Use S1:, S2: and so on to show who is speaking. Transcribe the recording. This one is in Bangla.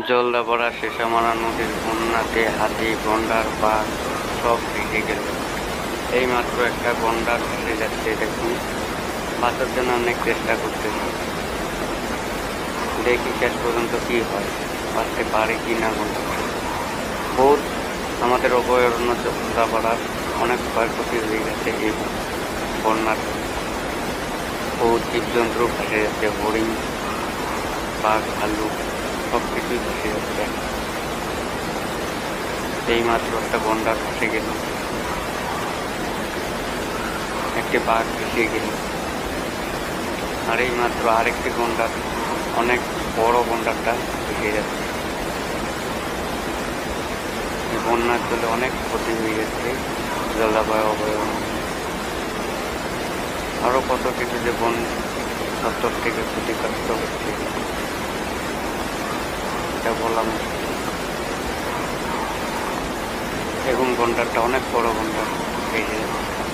S1: জলদাপাড়া শেষামারা নদীর বন্যাতে হাতি, গন্ডার, বাঘ সব ভেসে গেল। এইমাত্র একটা গন্ডার ভেসে যাচ্ছে, দেখুন। বাঁচার জন্য অনেক চেষ্টা করতেছে, দেখি শেষ পর্যন্ত কি হয়, বাঁচতে পারে কি না গন্ডারটা। বহুত আমাদের অভয়ারণ্য জলদাপাড়ার অনেক ক্ষয়ক্ষতি হয়ে গেছে এই বন্যার। বহুত জীবজন্তু ভেসে যাচ্ছে, হরিণ, বাঘ, ভাল্লুক সব কিছুই ভেসে যাচ্ছে। এইমাত্র একটা গন্ডার ভেসে গেল, একটি বাঘ ভেসে গেল, আর এইমাত্র আরেকটি গন্ডার, অনেক বড় গন্ডারটা ভেসে যাচ্ছে। বন্যার জলে অনেক ক্ষতি হয়ে যাচ্ছে জলদাপাড়া অভয়ারণ্য। আরো কত কিছু যে বন দপ্তর থেকে ক্ষতিগ্রস্ত হচ্ছে, এটা বলা মুশকিল। এখন গন্ডারটা অনেক বড় গন্ডার ভেসে যাচ্ছে।